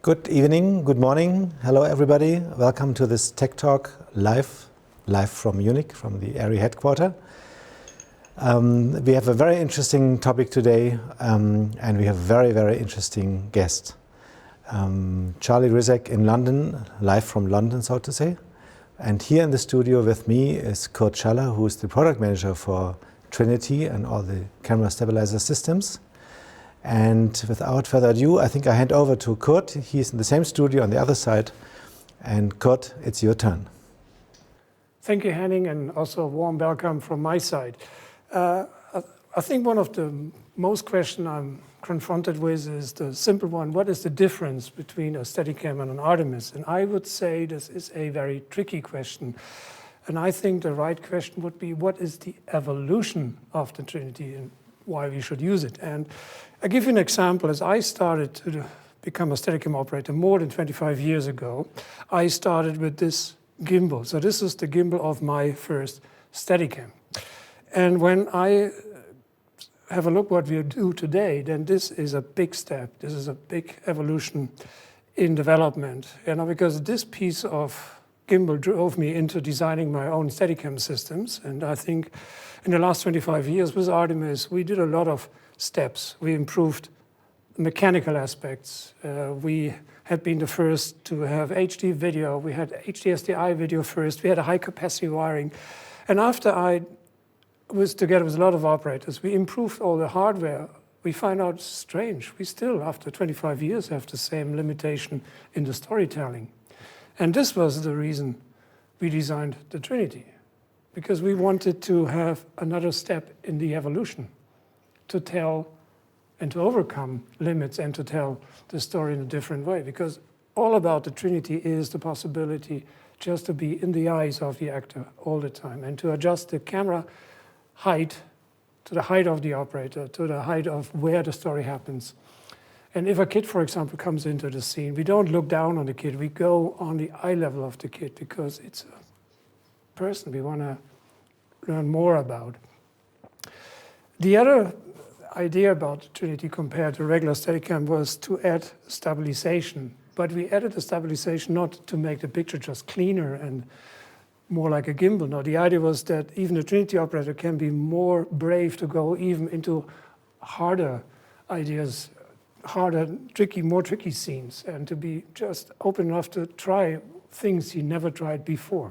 Good evening, good morning. Hello everybody. Welcome to this Tech Talk live from Munich, from the ARRI headquarters. We have a very interesting topic today, and we have a very interesting guest. Charlie Rizek in London, live from London, so to say. And here in the studio with me is Curt Schaller, who is the product manager for TRINITY and all the camera stabilizer systems. And without further ado, I think I hand over to Curt. He's in the same studio on the other side. And Curt, it's your turn. Thank you, Henning, and also a warm welcome from my side. I think one of the most questions I'm confronted with is the simple one: what is the difference between a Steadicam and an Artemis? And I would say this is a very tricky question. And I think the right question would be, what is the evolution of the Trinity and why we should use it? And I'll give you an example. As I started to become a Steadicam operator more than 25 years ago, I started with this gimbal. So this is the gimbal of my first Steadicam. And when I have a look what we do today, then this is a big step. This is a big evolution in development. Because this piece of gimbal drove me into designing my own Steadicam systems. And I think in the last 25 years with Artemis, we did a lot of steps. We improved mechanical aspects. We had been the first to have HD video. We had HD SDI video first. We had a high capacity wiring. And after I was together with a lot of operators, we improved all the hardware. We find out strange. We still, after 25 years, have the same limitation in the storytelling. And this was the reason we designed the Trinity, because we wanted to have another step in the evolution to tell and to overcome limits and to tell the story in a different way. Because all about the Trinity is the possibility just to be in the eyes of the actor all the time and to adjust the camera height to the height of the operator, to the height of where the story happens. And if a kid, for example, comes into the scene, we don't look down on the kid, we go on the eye level of the kid because it's a person we want to learn more about. The other idea about Trinity compared to regular Steadicam was to add stabilization. But we added the stabilization not to make the picture just cleaner and more like a gimbal. No, the idea was that even a Trinity operator can be more brave to go even into harder ideas, harder, more tricky scenes, and to be just open enough to try things he never tried before.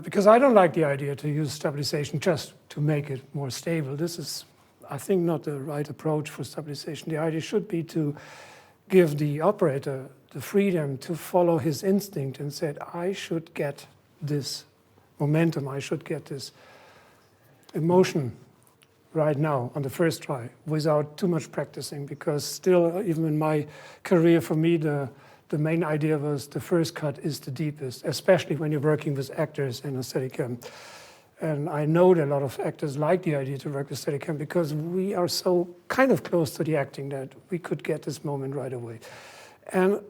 Because I don't like the idea to use stabilization just to make it more stable. This is, I think, not the right approach for stabilization. The idea should be to give the operator the freedom to follow his instinct and say, I should get this momentum, I should get this emotion right now on the first try without too much practicing, because still, even in my career, for me, the main idea was the first cut is the deepest, especially when you're working with actors in a Steadicam. And I know that a lot of actors like the idea to work with Steadicam because we are so kind of close to the acting that we could get this moment right away. And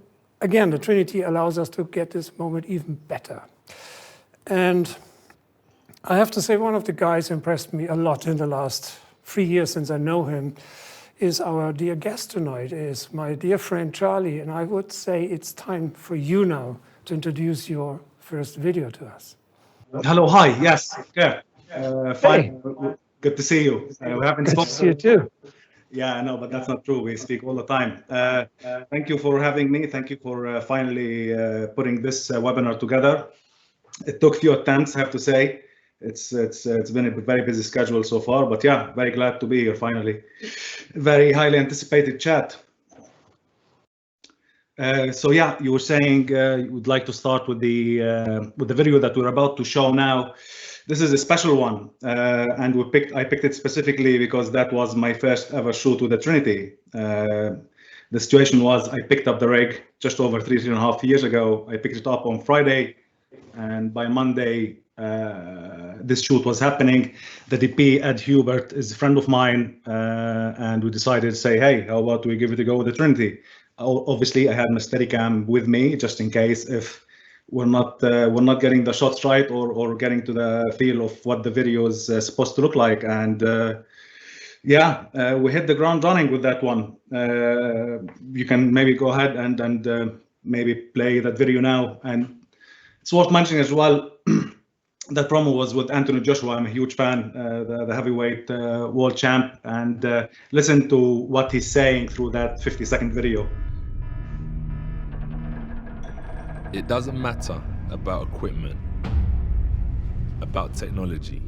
again, the Trinity allows us to get this moment even better. And I have to say, one of the guys who impressed me a lot in the last 3 years since I know him is our dear guest tonight, is my dear friend Charlie. And I would say it's time for you now to introduce your first video to us. Hello, hi, yes, yeah. Fine, hey. Good to see you. We haven't spoken. Good to see you too. Yeah, no, but that's not true. We speak all the time. Thank you for having me. Thank you for finally putting this webinar together. It took a few attempts, I have to say. It's been a very busy schedule so far, but yeah, very glad to be here finally. Very highly anticipated chat. So yeah, you were saying you would like to start with the video that we're about to show now. This is a special one, and I picked it specifically because that was my first ever shoot with the Trinity. The situation was I picked up the rig just over 3.5 years ago. I picked it up on Friday, and by Monday, this shoot was happening. The DP, Ed Hubert, is a friend of mine, and we decided to say, hey, how about we give it a go with the Trinity? Obviously, I had my Steadicam with me just in case if we're not getting the shots right or getting to the feel of what the video is supposed to look like. And Yeah, we hit the ground running with that one. You can maybe go ahead and maybe play that video now. And it's worth mentioning as well, that promo was with Anthony Joshua. I'm a huge fan, the heavyweight world champ, and listen to what he's saying through that 50-second video. It doesn't matter about equipment, about technology.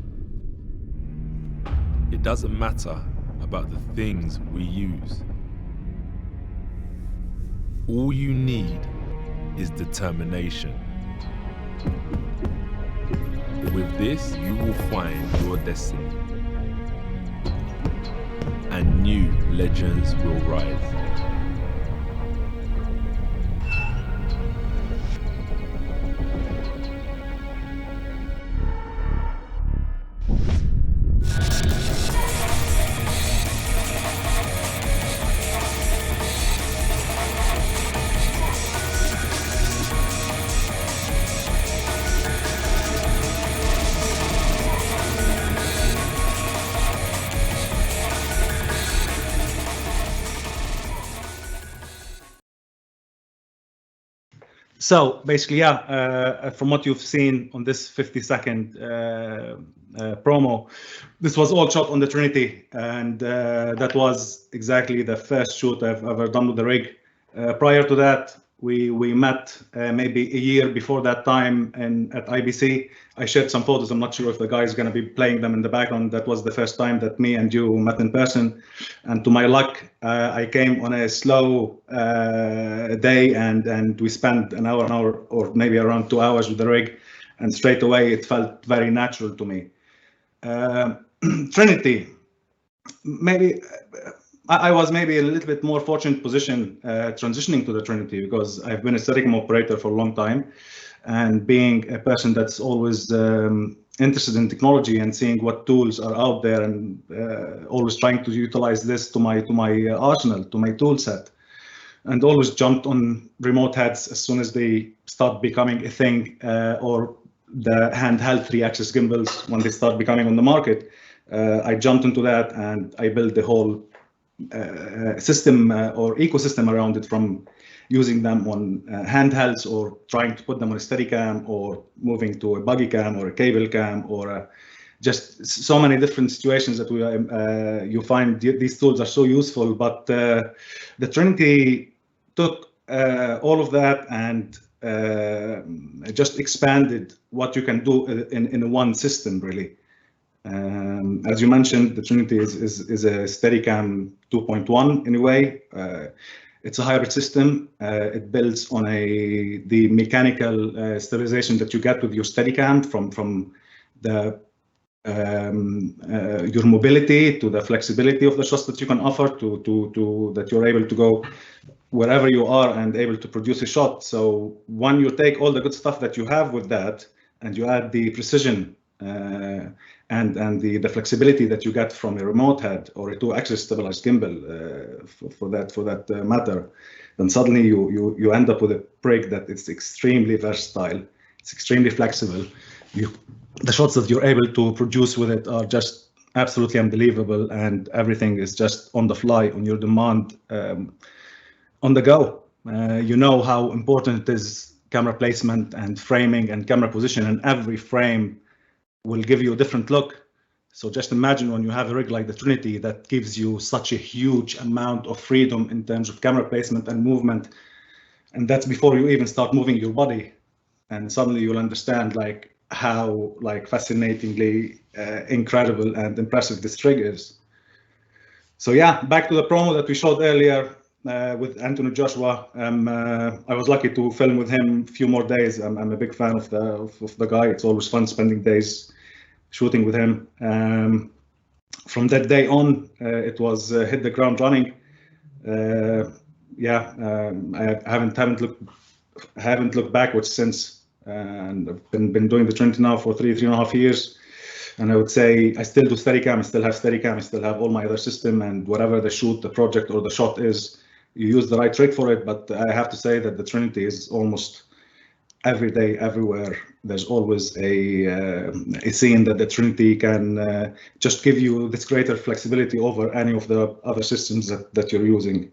It doesn't matter about the things we use. All you need is determination. With this, you will find your destiny, and new legends will rise. So basically, yeah, from what you've seen on this 50-second promo, this was all shot on the Trinity, and that was exactly the first shoot I've ever done with the rig. Prior to that, we met maybe a year before that time at IBC. I shared some photos. I'm not sure if the guy is going to be playing them in the background. That was the first time that me and you met in person. And to my luck, I came on a slow day, and we spent an hour, or maybe around 2 hours with the rig. And straight away, it felt very natural to me. Trinity, maybe I was maybe a little bit more fortunate position transitioning to the Trinity, because I've been a Steadicam operator for a long time, and being a person that's always interested in technology and seeing what tools are out there, and always trying to utilize this to my arsenal, to my tool set, and always jumped on remote heads as soon as they start becoming a thing, or the handheld 3-axis gimbals when they start becoming on the market. I jumped into that, and I built the whole system or ecosystem around it, from using them on handhelds, or trying to put them on a Steadicam, or moving to a buggy cam or a cable cam, or just so many different situations that you find these tools are so useful. But the Trinity took all of that and just expanded what you can do in one system, really. As you mentioned, the Trinity is a Steadicam 2.1 in a way. It's a hybrid system. It builds on the mechanical sterilization that you get with your Steadicam, from the your mobility to the flexibility of the shots that you can offer, to that you're able to go wherever you are and able to produce a shot. So when you take all the good stuff that you have with that, and you add the precision and the flexibility that you get from a remote head or a 2-axis stabilized gimbal, for that matter, then suddenly you end up with a rig that is extremely versatile. It's extremely flexible. The shots that you're able to produce with it are just absolutely unbelievable, and everything is just on the fly, on your demand, on the go. You know how important it is, camera placement and framing and camera position, and every frame will give you a different look. So just imagine when you have a rig like the Trinity that gives you such a huge amount of freedom in terms of camera placement and movement, and that's before you even start moving your body. And suddenly you'll understand how fascinatingly incredible and impressive this rig is. So yeah, back to the promo that we showed earlier with Anthony Joshua. I was lucky to film with him a few more days. I'm a big fan of the guy. It's always fun spending days shooting with him. From that day on, it was hit the ground running. I haven't looked backwards since, and I've been doing the Trinity now for three and a half years. And I would say I still do Steadicam, I still have Steadicam, I still have all my other system, and whatever the shoot, the project, or the shot is, you use the right trick for it. But I have to say that the Trinity is almost every day, everywhere, there's always a scene that the Trinity can just give you this greater flexibility over any of the other systems that you're using.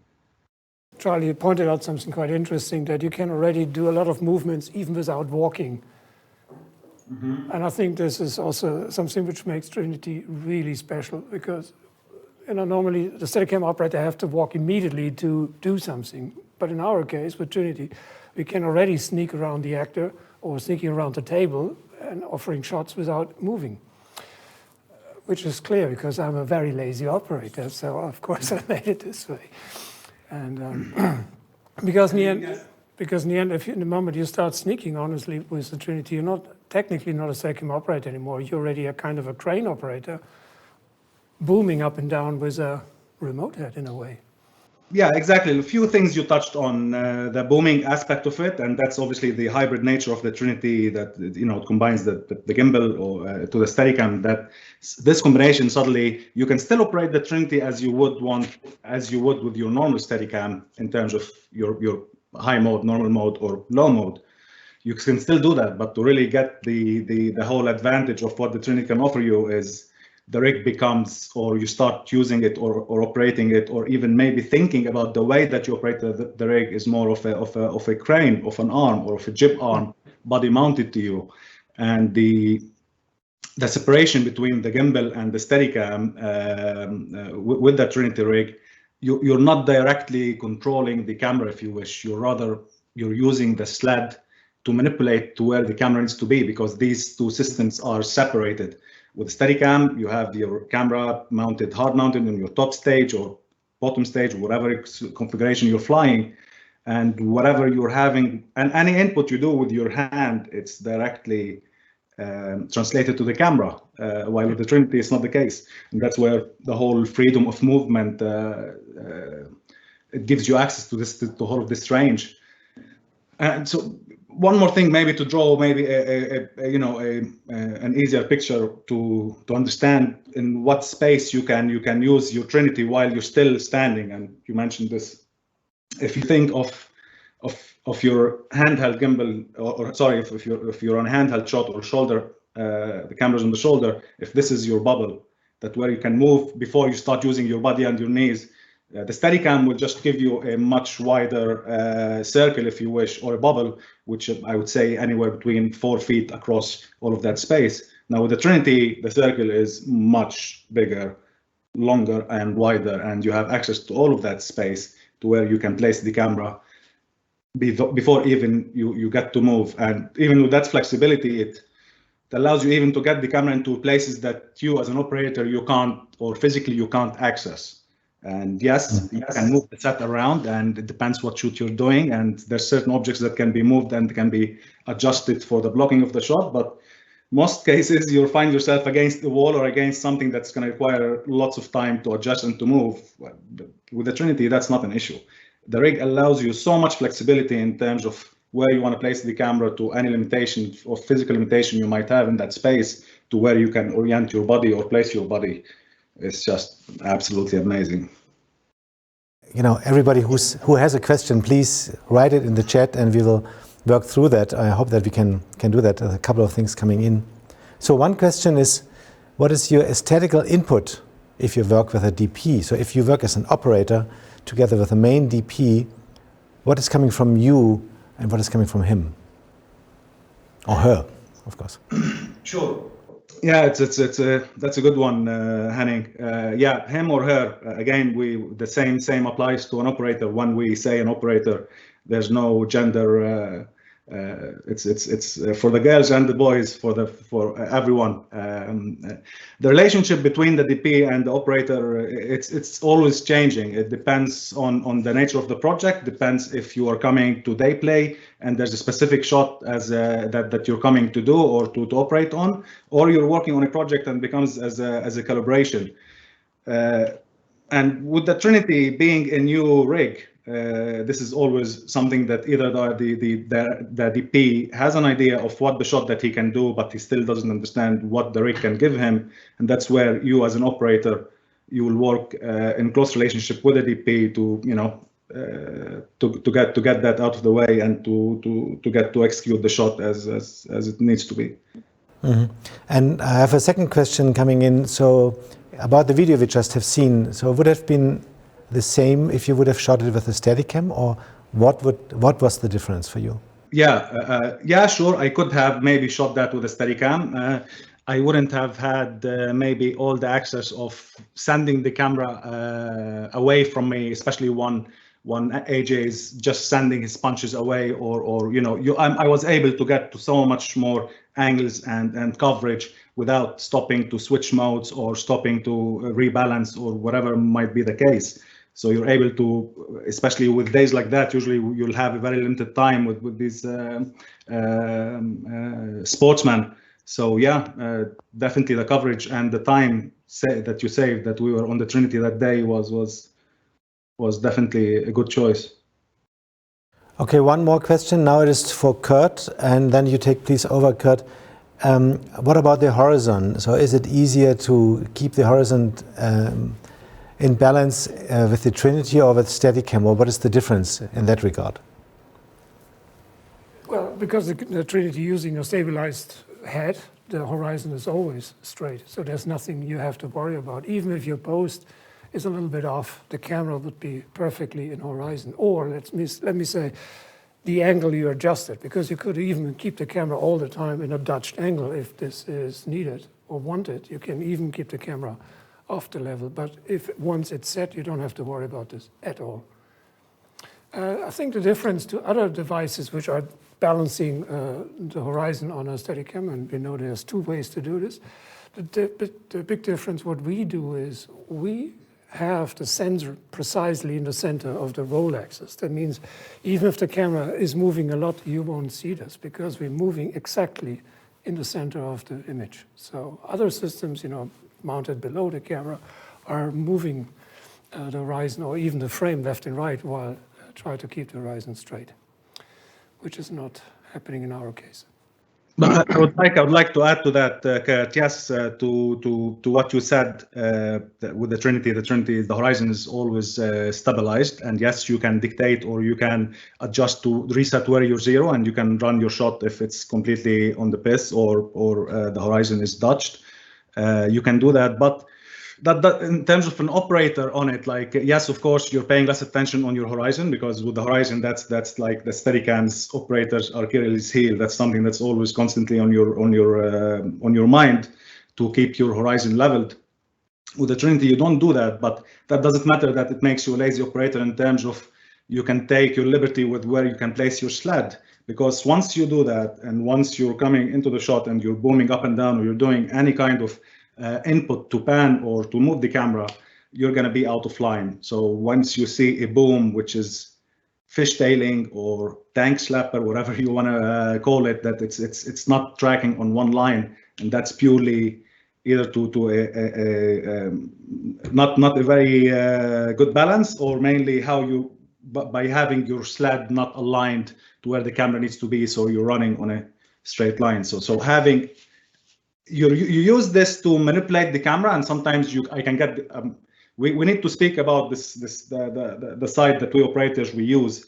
Charlie, you pointed out something quite interesting, that you can already do a lot of movements even without walking. Mm-hmm. And I think this is also something which makes Trinity really special, because normally the Steadicam operator have to walk immediately to do something. But in our case, with Trinity, we can already sneak around the actor or sneaking around the table and offering shots without moving, which is clear because I'm a very lazy operator. So of course I made it this way. And because in the end, if in the moment you start sneaking, honestly, with the Trinity, you're not technically not a Steadicam operator anymore. You're already a kind of a crane operator, booming up and down with a remote head in a way. Yeah, exactly. A few things you touched on, the booming aspect of it, and that's obviously the hybrid nature of the Trinity that it combines the gimbal or to the Steadicam. That this combination, suddenly you can still operate the Trinity as you would with your normal Steadicam in terms of your high mode, normal mode, or low mode. You can still do that, but to really get the whole advantage of what the Trinity can offer you is the rig becomes, or you start using it or operating it, or even maybe thinking about the way that you operate the rig is more of a crane, of an arm, or of a jib arm, body mounted to you. And the separation between the gimbal and the Steadicam with the Trinity rig, you're not directly controlling the camera, if you wish. You're using the sled to manipulate to where the camera needs to be, because these two systems are separated. With Steadicam, you have your camera mounted, hard mounted in your top stage or bottom stage, whatever configuration you're flying, and whatever you're having, and any input you do with your hand, it's directly translated to the camera. While with the Trinity, it's not the case, and that's where the whole freedom of movement it gives you access to this, to all of this range. And so, one more thing, maybe to draw maybe an easier picture to understand in what space you can use your Trinity while you're still standing. And you mentioned this. If you think of your handheld gimbal, or sorry, if you're on a handheld shot or shoulder, the camera's on the shoulder. If this is your bubble, that where you can move before you start using your body and your knees. The Steadicam will just give you a much wider circle, if you wish, or a bubble, which I would say anywhere between 4 feet across all of that space. Now with the Trinity, the circle is much bigger, longer and wider, and you have access to all of that space to where you can place the camera before even you get to move. And even with that flexibility, it allows you even to get the camera into places that you as an operator, you can't, or physically you can't access. And yes, you can move the set around, and it depends what shoot you're doing. And there's certain objects that can be moved and can be adjusted for the blocking of the shot. But most cases, you'll find yourself against the wall or against something that's going to require lots of time to adjust and to move. With the Trinity, that's not an issue. The rig allows you so much flexibility in terms of where you want to place the camera, to any limitation or physical limitation you might have in that space, to where you can orient your body or place your body. It's just absolutely amazing. Everybody who has a question, please write it in the chat, and we will work through that. I hope that we can do that. A couple of things coming in. So one question is, what is your aesthetical input if you work with a DP? So if you work as an operator together with a main DP, what is coming from you and what is coming from him or her, of course? Sure. Yeah, that's a good one, Henning. Yeah, him or her. Again, the same applies to an operator. When we say an operator, there's no gender. It's for the girls and the boys, for everyone. The relationship between the DP and the operator, it's always changing. It depends on the nature of the project. Depends if you are coming to day play and there's a specific shot that you're coming to do or to operate on, or you're working on a project and becomes as a calibration. And with the Trinity being a new rig, this is always something that either the DP has an idea of what the shot that he can do, but he still doesn't understand what the rig can give him. And that's where you as an operator, you will work in close relationship with the DP to, get that out of the way and to get to execute the shot as it needs to be. Mm-hmm. And I have a second question coming in. So about the video we just have seen, so would it have been the same if you would have shot it with a Steadicam, or what was the difference for you? Yeah, sure. I could have maybe shot that with a Steadicam. I wouldn't have had maybe all the access of sending the camera away from me, especially one AJ's just sending his punches away, or I was able to get to so much more angles and coverage without stopping to switch modes or stopping to rebalance or whatever might be the case. So you're able to, especially with days like that, usually you'll have a very limited time with these sportsmen. So yeah, definitely the coverage and the time that you saved that we were on the Trinity that day was definitely a good choice. Okay, one more question. Now it is for Curt, and then you take please over, Curt. What about the horizon? So is it easier to keep the horizon in balance with the Trinity or with Steadicam, or what is the difference in that regard? Well, because the Trinity using a stabilized head, the horizon is always straight. So there's nothing you have to worry about. Even if your post is a little bit off, the camera would be perfectly in horizon. Or let me say, the angle you adjusted, because you could even keep the camera all the time in a Dutch angle if this is needed or wanted. You can even keep the camera off the level, but if once it's set, you don't have to worry about this at all. I think the difference to other devices which are balancing the horizon on a Steadicam, and we know there's two ways to do this. The big difference, what we do is we have the sensor precisely in the center of the roll axis. That means even if the camera is moving a lot, you won't see this because we're moving exactly in the center of the image. So other systems, mounted below the camera are moving the horizon or even the frame left and right while try to keep the horizon straight, which is not happening in our case. But I would like to add to that, Curt, yes, to what you said with the Trinity. The horizon is always stabilized, and yes, you can dictate or you can adjust to reset where you're zero, and you can run your shot if it's completely on the piss or the horizon is dodged. You can do that, but that in terms of an operator on it, like yes, of course, you're paying less attention on your horizon because with the horizon, that's like the Steadicam's operators Achilles heel. That's something that's always constantly on your mind to keep your horizon leveled. With the Trinity, you don't do that, but that doesn't matter that it makes you a lazy operator in terms of you can take your liberty with where you can place your sled. Because once you do that, and once you're coming into the shot and you're booming up and down, or you're doing any kind of input to pan or to move the camera, you're going to be out of line. So once you see a boom, which is fishtailing or tank slapper, whatever you want to call it, that it's not tracking on one line, and that's purely either to not a very good balance, or mainly how you by having your sled not aligned to where the camera needs to be, so you're running on a straight line. So having you use this to manipulate the camera, and sometimes I can get. We need to speak about the side that we operators we use.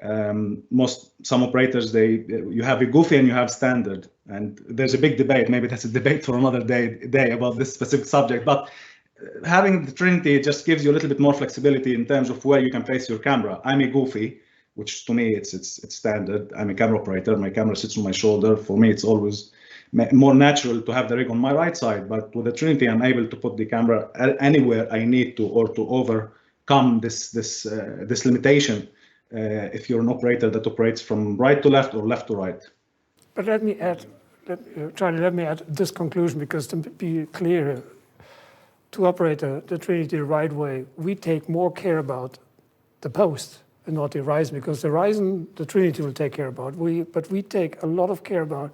Some operators you have a goofy and you have standard, and there's a big debate. Maybe that's a debate for another day about this specific subject. But having the Trinity just gives you a little bit more flexibility in terms of where you can place your camera. I'm a goofy, which to me it's standard. I'm a camera operator. My camera sits on my shoulder. For me, it's always more natural to have the rig on my right side. But with the Trinity, I'm able to put the camera anywhere I need to, or to overcome this limitation. If you're an operator that operates from right to left or left to right. But let me add this conclusion, because to be clear, to operate the Trinity the right way, we take more care about the post and not the horizon, because the horizon, the Trinity will take care about. But we take a lot of care about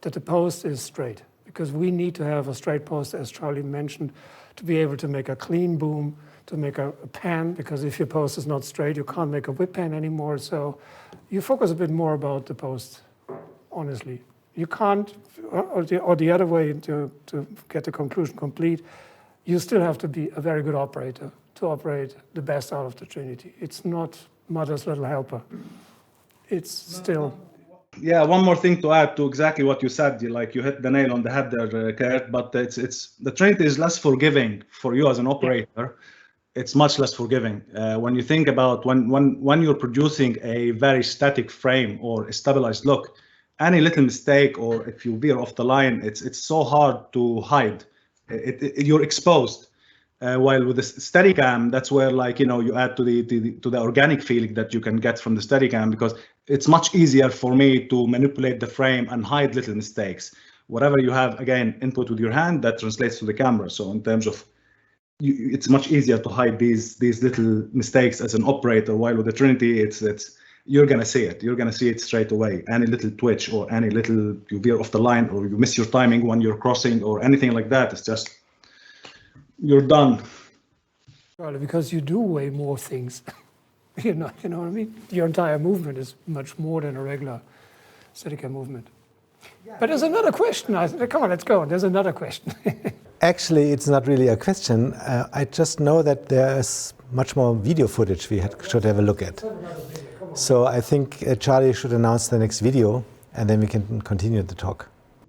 that the post is straight, because we need to have a straight post, as Charlie mentioned, to be able to make a clean boom, to make a pan, because if your post is not straight, you can't make a whip pan anymore. So you focus a bit more about the post, honestly. You can't, or the other way to get the conclusion complete, you still have to be a very good operator to operate the best out of the Trinity. It's not mother's little helper. It's still... Yeah, one more thing to add to exactly what you said. Like you hit the nail on the head there, Curt. But it's the Trinity is less forgiving for you as an operator. Yeah. It's much less forgiving when you think about when you're producing a very static frame or a stabilized look. Any little mistake or if you veer off the line, it's so hard to hide. You're exposed. While with the Steadicam, that's where you add to the organic feeling that you can get from the Steadicam, because it's much easier for me to manipulate the frame and hide little mistakes. Whatever you have, again, input with your hand, that translates to the camera. So in terms of, it's much easier to hide these little mistakes as an operator. While with the Trinity, it's you're gonna see it. You're gonna see it straight away. Any little twitch or any little you veer off the line or you miss your timing when you're crossing or anything like that, it's just, you're done. Well, because you do way more things. you know what I mean? Your entire movement is much more than a regular Steadicam movement. Yeah. But there's another question. Come on, let's go. There's another question. Actually, it's not really a question. I just know that there's much more video footage we should have a look at. So I think Charlie should announce the next video, and then we can continue the talk.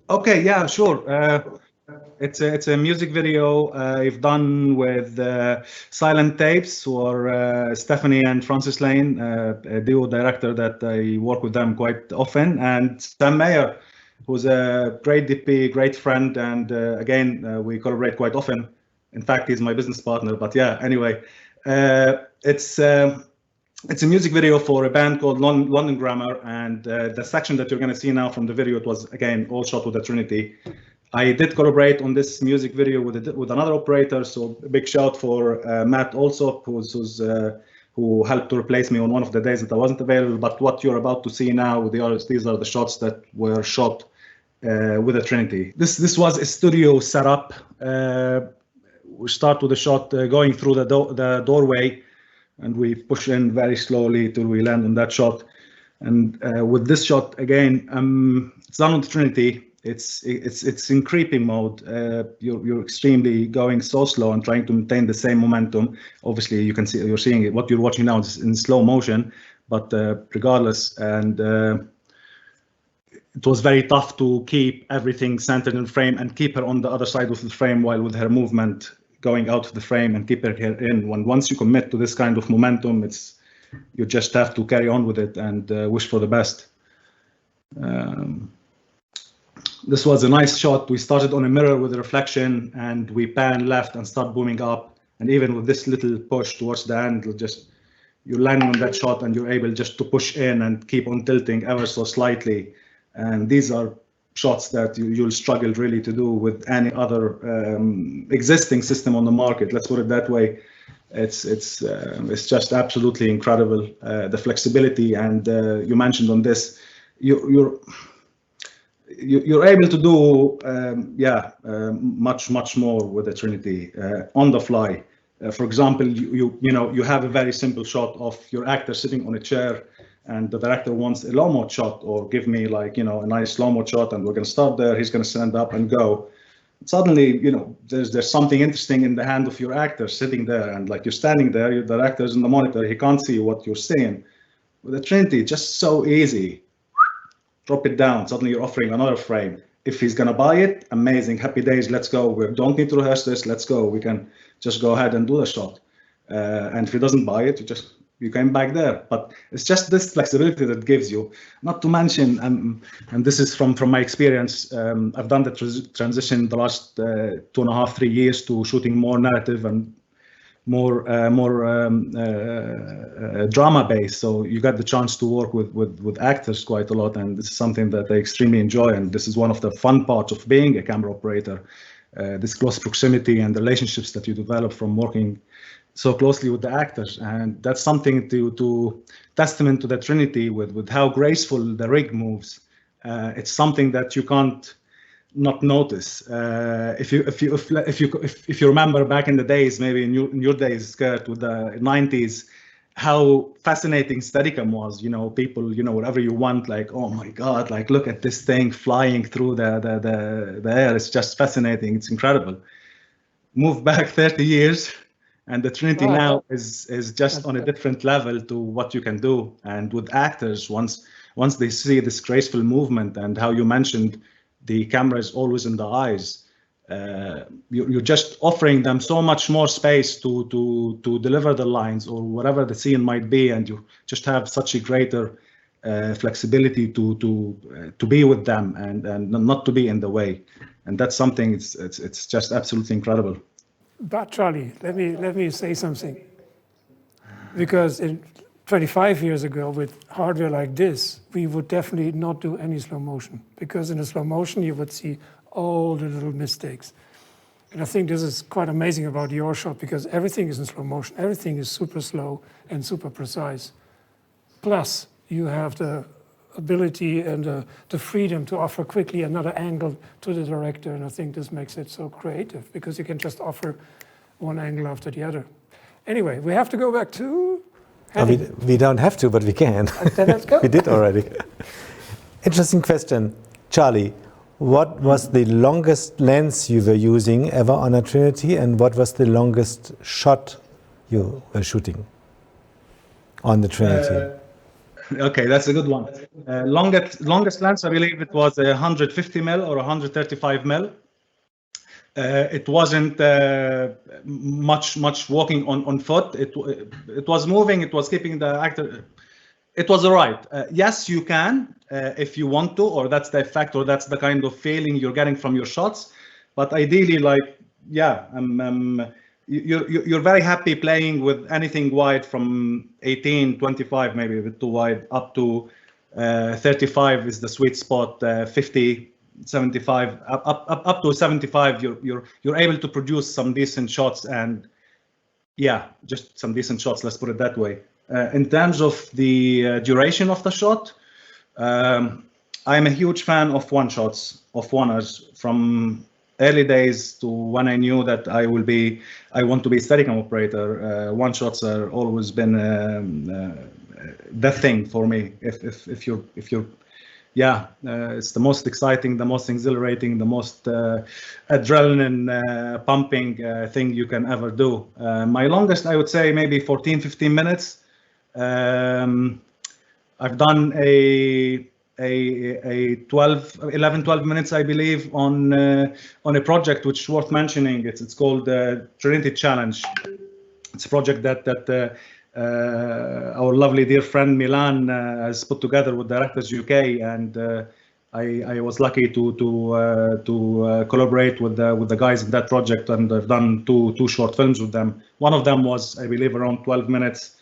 Okay, yeah, sure. It's a music video I've done with Silent Tapes, or Stephanie and Francis Lane, a duo director that I work with them quite often, and Sam Mayer, who's a great DP, great friend, and again, we collaborate quite often. In fact, he's my business partner, but yeah, anyway. It's a music video for a band called London Grammar, and the section that you're going to see now from the video, it was, again, all shot with the Trinity. I did collaborate on this music video with another operator, so a big shout for Matt Alsop, who helped to replace me on one of the days that I wasn't available. But what you're about to see now, these are the shots that were shot with the Trinity. This was a studio setup. We start with a shot going through the doorway, and we push in very slowly till we land on that shot. And with this shot, again, it's done on the Trinity. It's in creeping mode. You're extremely going so slow and trying to maintain the same momentum. Obviously, you can see you're seeing it. What you're watching now is in slow motion, but regardless, and it was very tough to keep everything centered in frame and keep her on the other side of the frame while with her movement going out of the frame and keep her in. Once you commit to this kind of momentum, you just have to carry on with it and wish for the best. This was a nice shot. We started on a mirror with a reflection, and we pan left and start booming up. And even with this little push towards the end, you're landing on that shot and you're able just to push in and keep on tilting ever so slightly. And these are shots that you'll struggle really to do with any other existing system on the market. Let's put it that way. It's just absolutely incredible. The flexibility, and you mentioned on this, you're able to do much more with the Trinity on the fly. For example, you have a very simple shot of your actor sitting on a chair, and the director wants a slow-mo shot, or give me a nice slow-mo shot, and we're going to start there. He's going to stand up and go. Suddenly, there's something interesting in the hand of your actor sitting there, and you're standing there, your director's in the monitor, he can't see what you're seeing. With the Trinity, just so easy. Drop it down. Suddenly you're offering another frame. If he's gonna buy it, amazing, happy days, let's go. We don't need to rehearse this, let's go. We can just go ahead and do the shot. And if he doesn't buy it, you came back there. But it's just this flexibility that gives you. Not to mention, and this is from my experience, I've done the transition the last 2.5, 3 years to shooting more narrative and more drama based, so you got the chance to work with actors quite a lot, and this is something that I extremely enjoy, and this is one of the fun parts of being a camera operator, this close proximity and the relationships that you develop from working so closely with the actors. And that's something to testament to the Trinity with how graceful the rig moves. It's something that you can't not notice. If you remember back in the days, maybe in your days, Curt, with the 90s, how fascinating Steadicam was. People, whatever you want, oh my God, look at this thing flying through the air. It's just fascinating. It's incredible. Move back 30 years, And the Trinity now is just on a different level to what you can do. And with actors, once they see this graceful movement and how you mentioned the camera is always in the eyes, you're just offering them so much more space to deliver the lines or whatever the scene might be, and you just have such a greater flexibility to be with them and not to be in the way. And that's something it's just absolutely incredible. But Charlie, let me say something, because 25 years ago with hardware like this, we would definitely not do any slow motion, because in a slow motion you would see all the little mistakes. And I think this is quite amazing about your shot, because everything is in slow motion, everything is super slow and super precise. Plus you have the ability and the freedom to offer quickly another angle to the director, and I think this makes it so creative, because you can just offer one angle after the other. Anyway, we have to go back to we don't have to, but we can. Then let's go. We did already. Interesting question. Charlie, what was the longest lens you were using ever on a Trinity, and what was the longest shot you were shooting on the Trinity? Okay, that's a good one. Longest lens, I believe it was 150mm or 135mm. It wasn't much walking on foot. It was moving. It was keeping the actor. It was all right. Yes, you can if you want to, or that's the effect, or that's the kind of feeling you're getting from your shots. But ideally, like, yeah, you're very happy playing with anything wide from 18, 25, maybe a bit too wide, up to 35 is the sweet spot. 50, 75, up to 75, you're able to produce some decent shots, and yeah, just some decent shots. Let's put it that way. In terms of the duration of the shot, I'm a huge fan of one-shots, of one-ers, from early days to when I knew that I want to be a Steadicam operator. One-shots are always been the thing for me. If you're yeah, it's the most exciting, the most exhilarating, the most adrenaline pumping thing you can ever do. My longest, I would say, maybe 14-15 minutes. I've done a 11-12 minutes, I believe, on a project which is worth mentioning. It's called Trinity Challenge. It's a project that our lovely dear friend Milan has put together with Directors UK, and I was lucky to collaborate with the guys in that project, and I've done two short films with them. One of them was, I believe, around 12 minutes,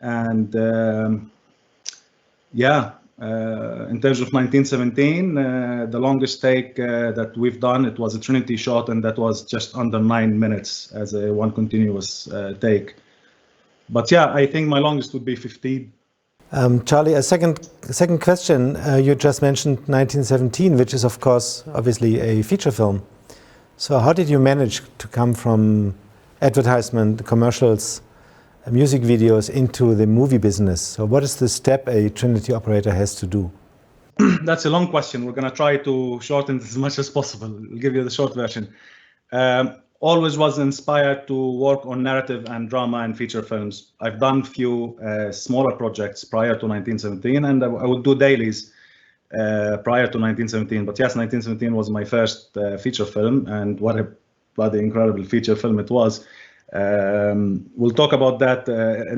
and yeah. In terms of 1917, the longest take that we've done, it was a Trinity shot, and that was just under 9 minutes as a one continuous take. But yeah, I think my longest would be 15. Charlie, a second question. You just mentioned 1917, which is, of course, obviously a feature film. So how did you manage to come from advertisement, commercials, music videos into the movie business? So what is the step a Trinity operator has to do? That's a long question. We're going to try to shorten this as much as possible. I'll give you the short version. Always was inspired to work on narrative and drama and feature films. I've done few smaller projects prior to 1917, and I would do dailies prior to 1917. But yes, 1917 was my first feature film, and what a bloody incredible feature film it was. We'll talk about that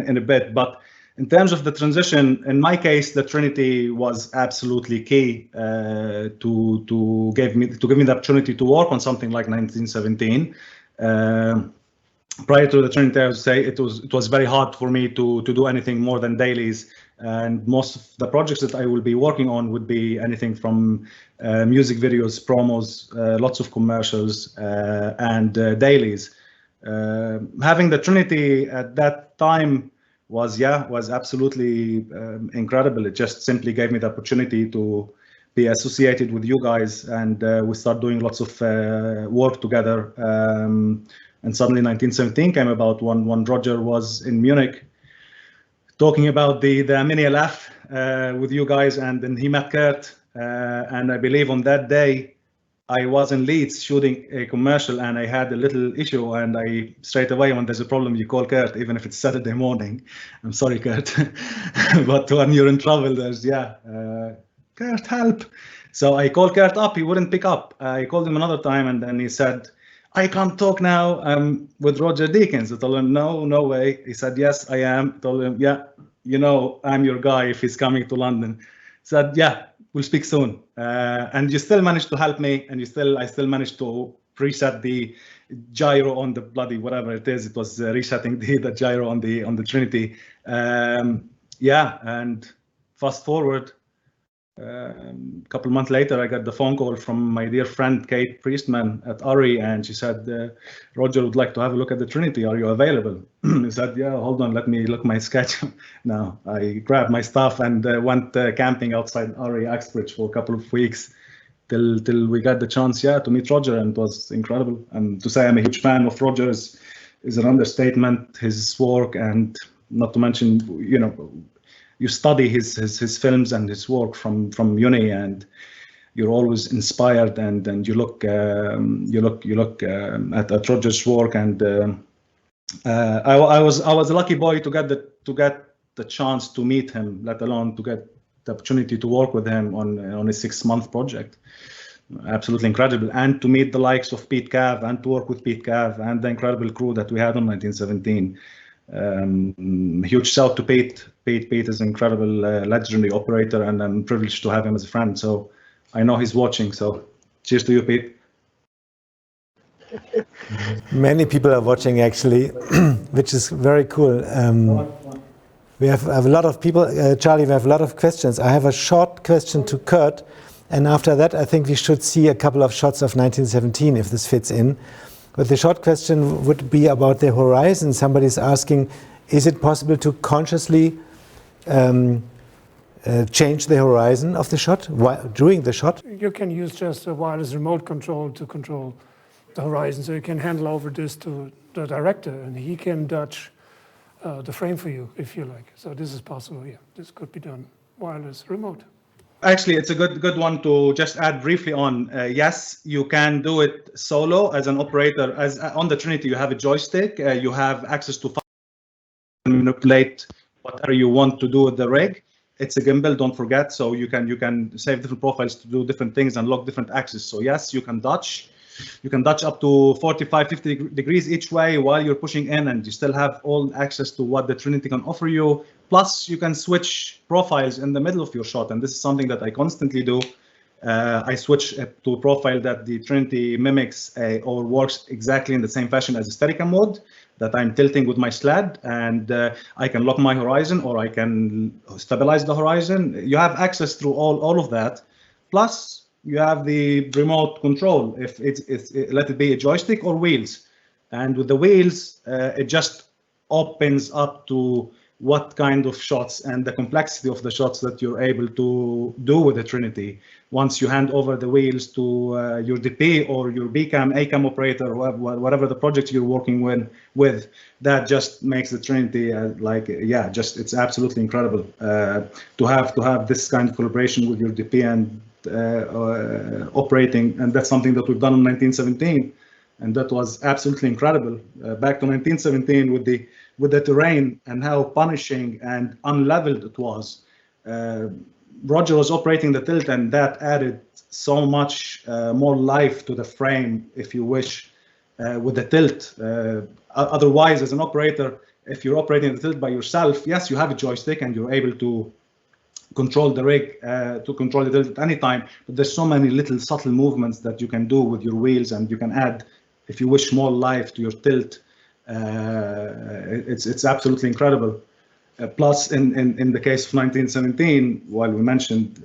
in a bit, but in terms of the transition, in my case, the Trinity was absolutely key to give me the opportunity to work on something like 1917. Prior to the Trinity, I would say it was very hard for me to do anything more than dailies, and most of the projects that I will be working on would be anything from music videos, promos, lots of commercials, and dailies. Having the Trinity at that time was absolutely incredible. It just simply gave me the opportunity to be associated with you guys, and we start doing lots of work together. And suddenly 1917 came about when Roger was in Munich talking about the Mini LF with you guys, and then he met Curt, and I believe on that day I was in Leeds shooting a commercial and I had a little issue, and I straight away, when there's a problem, you call Curt, even if it's Saturday morning. I'm sorry, Curt, but when you're in trouble, there's Curt, help. So I called Curt up, he wouldn't pick up. I called him another time, and then he said, I can't talk now, I'm with Roger Deakins. I told him, no way. He said, yes, I am. I told him, yeah, you know, I'm your guy if he's coming to London. He said, yeah, we'll speak soon. And you still managed to help me, and I still managed to reset the gyro on the bloody whatever it is. It was resetting the gyro on the Trinity. Yeah, and fast forward, a couple months later, I got the phone call from my dear friend Kate Priestman at ARRI, and she said, Roger would like to have a look at the Trinity. Are you available? I said, yeah, hold on, let me look my schedule. Now I grabbed my stuff and went camping outside ARRI Axbridge for a couple of weeks till we got the chance, to meet Roger, and it was incredible. And to say I'm a huge fan of Roger is an understatement. His work, and not to mention, you know, you study his films and his work from uni, and you're always inspired, and you look at Roger's work, and I was a lucky boy to get the chance to meet him, let alone to get the opportunity to work with him on a 6-month project. Absolutely incredible, and to meet the likes of Pete Cav, and to work with Pete Cav and the incredible crew that we had on 1917. Huge shout to Pete. Pete is an incredible, legendary operator, and I'm privileged to have him as a friend. So I know he's watching. So cheers to you, Pete. Many people are watching, actually, which is very cool. We have a lot of people. Charlie, we have a lot of questions. I have a short question to Curt, and after that, I think we should see a couple of shots of 1917, if this fits in. But the short question would be about the horizon. Somebody's asking, is it possible to consciously change the horizon of the shot during the shot? You can use just a wireless remote control to control the horizon. So you can hand over this to the director, and he can dodge the frame for you, if you like. So this is possible, yeah. This could be done wireless remote. Actually, it's a good one to just add briefly on. Yes, you can do it solo as an operator. As on the Trinity, you have a joystick. You have access to manipulate whatever you want to do with the rig. It's a gimbal, don't forget. So you can save different profiles to do different things and lock different axes. So yes, you can dodge. You can dodge up to 45-50 degrees each way while you're pushing in, and you still have all access to what the Trinity can offer you. Plus, you can switch profiles in the middle of your shot, and this is something that I constantly do. I switch to a profile that the Trinity mimics or works exactly in the same fashion as a Steadicam mode that I'm tilting with my sled, and I can lock my horizon, or I can stabilize the horizon. You have access through all of that. Plus, you have the remote control, if let it be a joystick or wheels. And with the wheels, it just opens up to what kind of shots and the complexity of the shots that you're able to do with the Trinity. Once you hand over the wheels to your DP or your BCAM, ACAM operator, whatever the project you're working with, that just makes the Trinity it's absolutely incredible to have this kind of collaboration with your DP and operating, and that's something that we've done in 1917, and that was absolutely incredible. Back to 1917 with the terrain and how punishing and unleveled it was. Roger was operating the tilt, and that added so much more life to the frame, if you wish, with the tilt. Otherwise, as an operator, if you're operating the tilt by yourself, yes, you have a joystick and you're able to control the rig, to control the tilt at any time, but there's so many little subtle movements that you can do with your wheels, and you can add, if you wish, more life to your tilt. It's absolutely incredible. Plus, in the case of 1917, while we mentioned,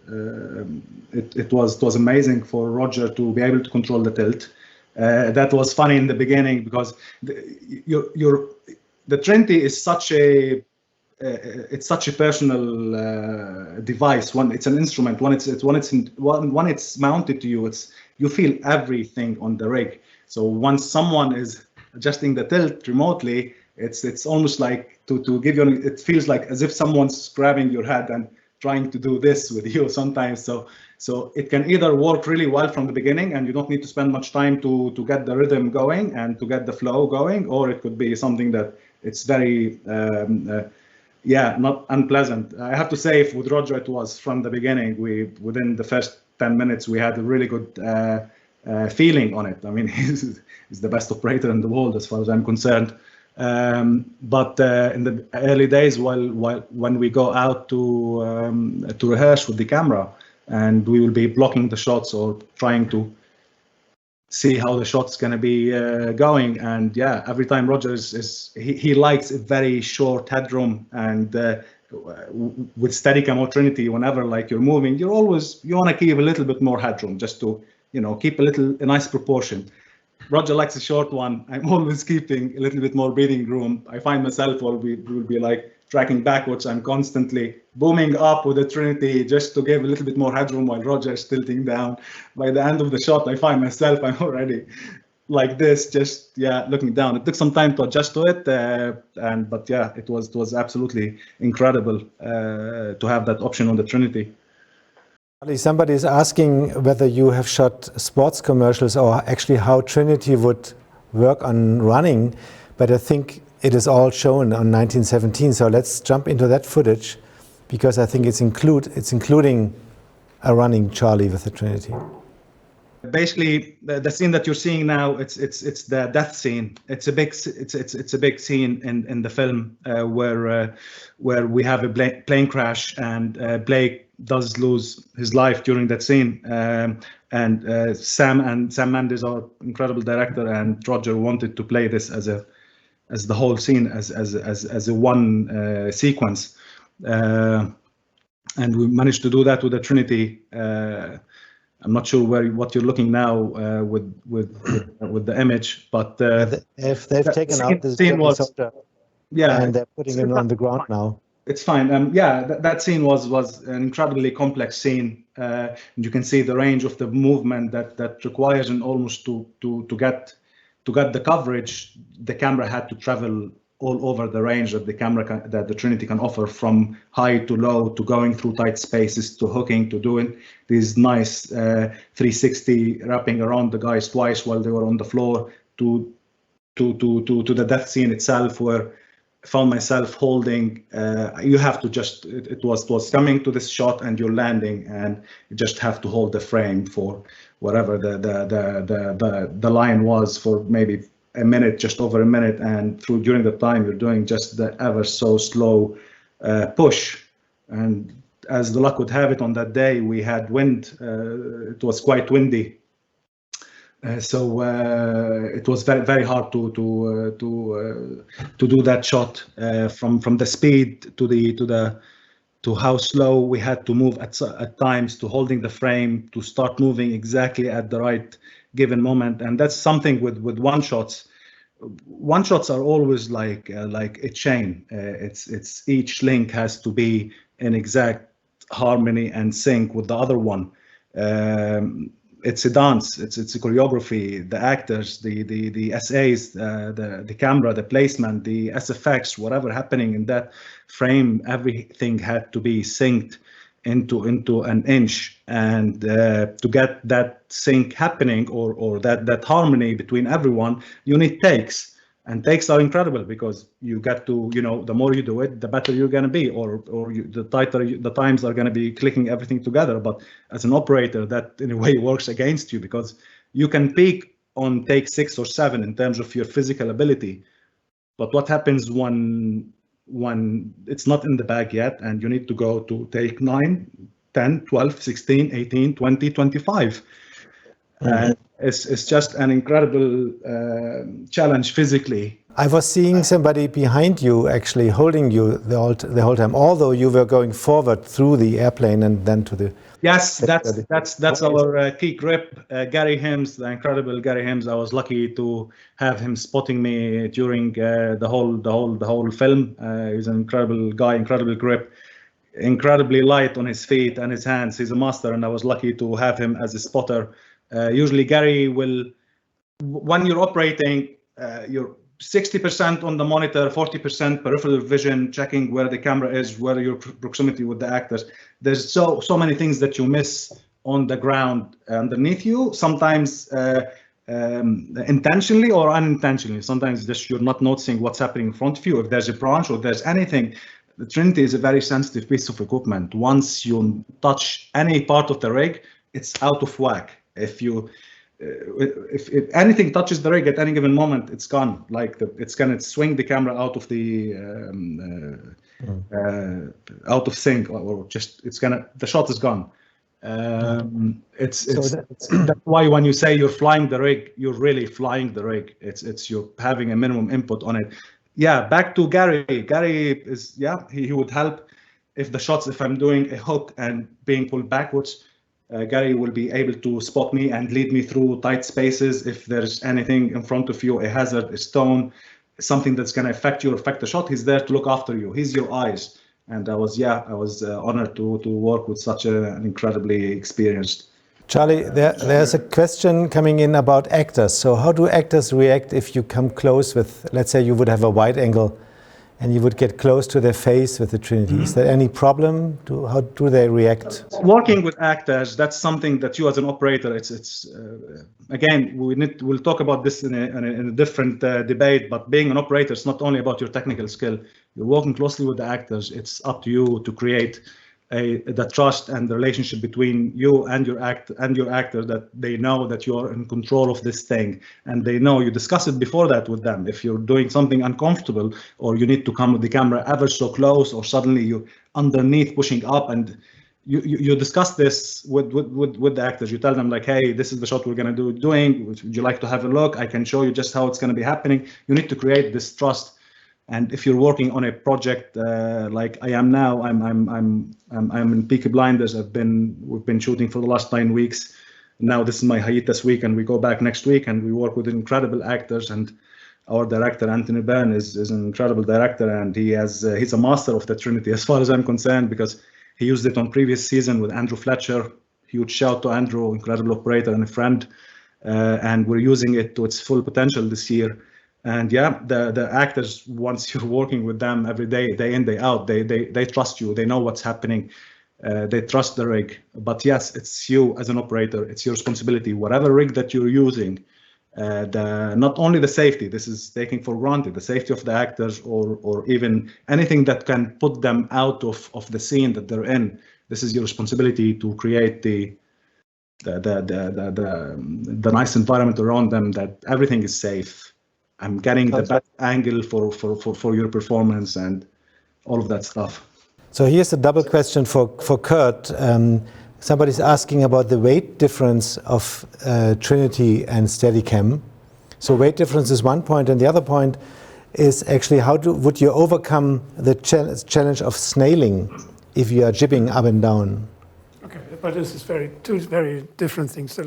it was amazing for Roger to be able to control the tilt. That was funny in the beginning because the Trinity is such a personal device. When it's an instrument, when it's mounted to you, you feel everything on the rig. So once someone is adjusting the tilt remotely, it's almost like to give you. It feels like as if someone's grabbing your head and trying to do this with you sometimes. So So it can either work really well from the beginning and you don't need to spend much time to get the rhythm going and to get the flow going, or it could be something that it's very, not unpleasant. I have to say, with Roger, it was from the beginning. Within the first 10 minutes, we had a really good feeling on it. I mean, he's the best operator in the world as far as I'm concerned. But in the early days, when we go out to rehearse with the camera, and we will be blocking the shots or trying to see how the shot's going to be going, and every time Roger he likes a very short headroom, and with Steadicam or Trinity, whenever like you're moving, you want to keep a little bit more headroom just to keep a nice proportion. Roger likes a short one. I'm always keeping a little bit more breathing room. I find myself will be like tracking backwards. I'm constantly booming up with the Trinity just to give a little bit more headroom while Roger is tilting down. By the end of the shot, I find myself I'm already like this, just looking down. It took some time to adjust to it, but it was absolutely incredible to have that option on the Trinity. Somebody is asking whether you have shot sports commercials or actually how Trinity would work on running, but I think it is all shown on 1917. So let's jump into that footage, because I think it's including a running Charlie with the Trinity. Basically, the scene that you're seeing now, it's the death scene. It's a big scene in the film where we have a plane crash, and Blake does lose his life during that scene. And Sam Mendes, our incredible director, and Roger wanted to play this as the whole scene as a one sequence, and we managed to do that with the Trinity. I'm not sure what you're looking now with the image, but if they've taken out this scene and they're putting it on the ground now. It's fine. That scene was an incredibly complex scene. And you can see the range of the movement that requires, and almost to get the coverage, the camera had to travel all over the range that the Trinity can offer, from high to low, to going through tight spaces, to hooking, to doing these nice 360 wrapping around the guys twice while they were on the floor, to the death scene itself, where I found myself holding. You have to just it was coming to this shot and you're landing, and you just have to hold the frame for whatever the line was, for maybe a minute, just over a minute, and during the time you're doing just the ever so slow push. And as the luck would have it, on that day we had wind. It was quite windy, so it was very, very hard to do that shot, from the speed to how slow we had to move at times, to holding the frame, to start moving exactly at the right given moment. And that's something with one shots. One shots are always like a chain. It's each link has to be in exact harmony and sync with the other one. It's a dance. It's a choreography. The actors, the SAs, the camera, the placement, the SFX, whatever happening in that frame, everything had to be synced into an inch. And to get that sync happening, or that harmony between everyone, you need takes. And takes are incredible, because you get to, the more you do it, the better you're going to be, or the tighter the times are going to be clicking everything together. But as an operator, that in a way works against you, because you can peak on take 6 or 7 in terms of your physical ability. But what happens when it's not in the bag yet, and you need to go to take 9, 10, 12, 16, 18, 20, 25. And it's just an incredible challenge physically. I was seeing somebody behind you actually holding you the whole time, although you were going forward through the airplane and then to the... Yes, that's our key grip. Gary Hims, the incredible Gary Hims. I was lucky to have him spotting me during the whole film. He's an incredible guy, incredible grip, incredibly light on his feet and his hands. He's a master, and I was lucky to have him as a spotter. Usually Gary will, when you're operating, you're 60% on the monitor, 40% peripheral vision, checking where the camera is, where your proximity with the actors. There's so many things that you miss on the ground underneath you, sometimes intentionally or unintentionally. Sometimes just you're not noticing what's happening in front of you. If there's a branch or there's anything, the Trinity is a very sensitive piece of equipment. Once you touch any part of the rig, it's out of whack. If anything touches the rig at any given moment, it's gone. Like it's gonna swing the camera out of the out of sync, or just the shot is gone. That's why when you say you're flying the rig, you're really flying the rig. It's you're having a minimum input on it. Yeah, back to Gary. Gary is, he would help if I'm doing a hook and being pulled backwards. Gary will be able to spot me and lead me through tight spaces. If there's anything in front of you, a hazard, a stone, something that's going to affect the shot, he's there to look after you. He's your eyes. And I was honored to work with such an incredibly experienced. Charlie, there's a question coming in about actors. So how do actors react if you come close with, let's say you would have a wide angle and you would get close to their face with the Trinity? Is there any problem? How do they react? Working with actors, that's something that you as an operator, again, we'll talk about this in a different debate, but being an operator, it's not only about your technical skill. You're working closely with the actors. It's up to you to create the trust and the relationship between you and your actor, that they know that you're in control of this thing, and they know you discuss it before that with them. If you're doing something uncomfortable, or you need to come with the camera ever so close, or suddenly you're underneath pushing up, and you discuss this with the actors. You tell them like, hey, this is the shot we're going to doing. Would you like to have a look? I can show you just how it's going to be happening. You need to create this trust. And if you're working on a project like I am now, I'm in Peaky Blinders. We've been shooting for the last 9 weeks. Now this is my hiatus week, and we go back next week, and we work with incredible actors. And our director Anthony Byrne is an incredible director, and he's a master of the Trinity as far as I'm concerned, because he used it on previous season with Andrew Fletcher. Huge shout to Andrew, incredible operator and a friend. And we're using it to its full potential this year. And the actors, once you're working with them every day, day in, day out, they trust you. They know what's happening. They trust the rig. But yes, it's you as an operator. It's your responsibility. Whatever rig that you're using, not only the safety, this is taking for granted, the safety of the actors, or even anything that can put them out of the scene that they're in. This is your responsibility to create the nice environment around them, that everything is safe. I'm getting the best angle for your performance and all of that stuff. So here's a double question for Curt. Somebody's asking about the weight difference of Trinity and Steadicam. So weight difference is one point, and the other point is actually would you overcome the challenge of snailing if you are jibbing up and down? Okay, but this is two very different things. So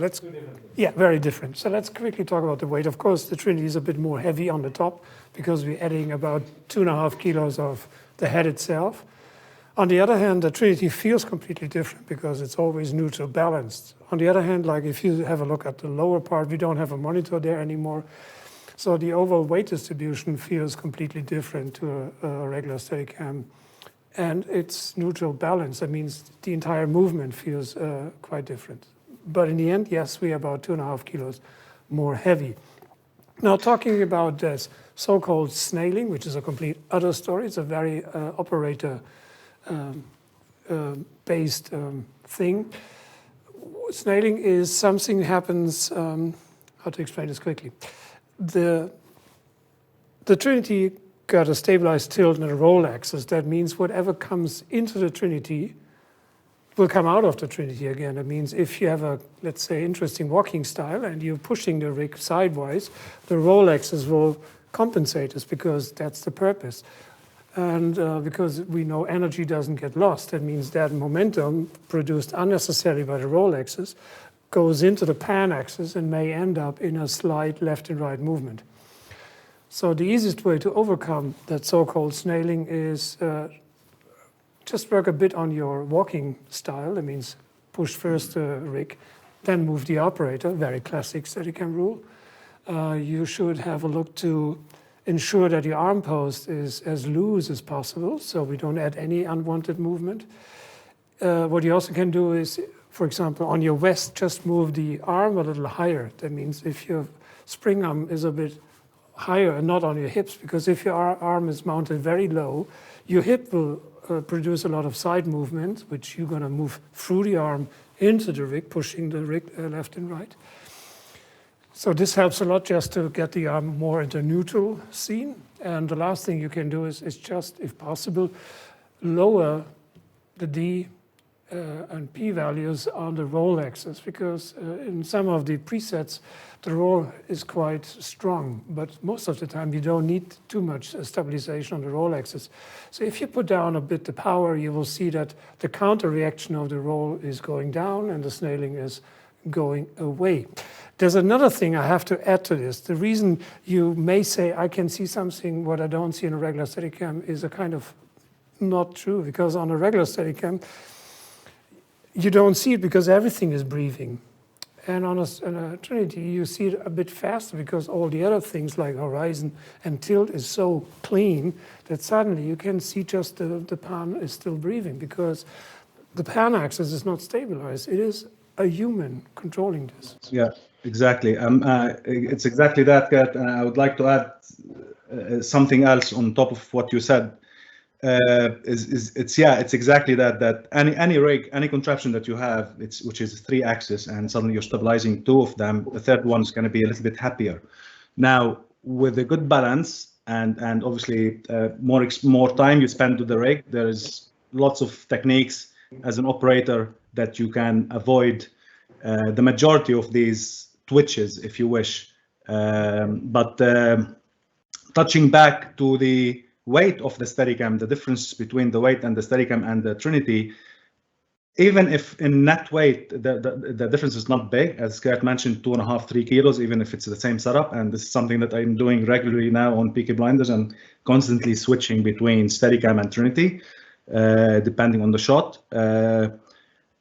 very different. So let's quickly talk about the weight. Of course, the Trinity is a bit more heavy on the top because we're adding about 2.5 kilos of the head itself. On the other hand, the Trinity feels completely different because it's always neutral balanced. On the other hand, like if you have a look at the lower part, we don't have a monitor there anymore. So the overall weight distribution feels completely different to a regular Steadicam. And it's neutral balance. That means the entire movement feels quite different. But in the end, yes, we are about 2.5 kilos more heavy. Now, talking about this so-called snailing, which is a complete other story. It's a very operator based thing. Snailing is something happens, how to explain this quickly. The Trinity got a stabilized tilt and a roll axis. That means whatever comes into the Trinity will come out of the Trinity again. That means if you have a, let's say, interesting walking style and you're pushing the rig sideways, the roll axis will compensate us because that's the purpose. And because we know energy doesn't get lost, that means that momentum produced unnecessarily by the roll axis goes into the pan axis and may end up in a slight left and right movement. So the easiest way to overcome that so-called snailing is just work a bit on your walking style. That means push first the rig, then move the operator, very classic Steadicam rule. You should have a look to ensure that your arm post is as loose as possible, so we don't add any unwanted movement. What you also can do is for example, on your vest, just move the arm a little higher. That means if your spring arm is a bit higher and not on your hips, because if your arm is mounted very low, your hip will produce a lot of side movement, which you're going to move through the arm into the rig, pushing the rig left and right. So this helps a lot just to get the arm more into neutral scene. And the last thing you can do is just, if possible, lower the D and P values on the roll axis, because in some of the presets, the roll is quite strong, but most of the time you don't need too much stabilization on the roll axis. So if you put down a bit the power, you will see that the counter reaction of the roll is going down and the snailing is going away. There's another thing I have to add to this. The reason you may say, I can see something what I don't see in a regular Steadicam is a kind of not true, because on a regular Steadicam, you don't see it because everything is breathing. And on a Trinity, you see it a bit faster because all the other things like horizon and tilt is so clean that suddenly you can see just the pan is still breathing, because the pan axis is not stabilized. It is a human controlling this. Yeah, exactly. It's exactly that, Curt. I would like to add something else on top of what you said. It's exactly that any rig, any contraption that you have, which is 3-axis, and suddenly you're stabilizing 2 of them, the third one is going to be a little bit happier. Now, with a good balance and obviously more time you spend with the rig, there's lots of techniques as an operator that you can avoid the majority of these twitches, if you wish. But touching back to the weight of the Steadicam, the difference between the weight and the Steadicam and the Trinity, even if in net weight the difference is not big, as Curt mentioned, 2.5-3 kilos, even if it's the same setup. And this is something that I'm doing regularly now on Peaky blinders, and constantly switching between Steadicam and Trinity, depending on the shot.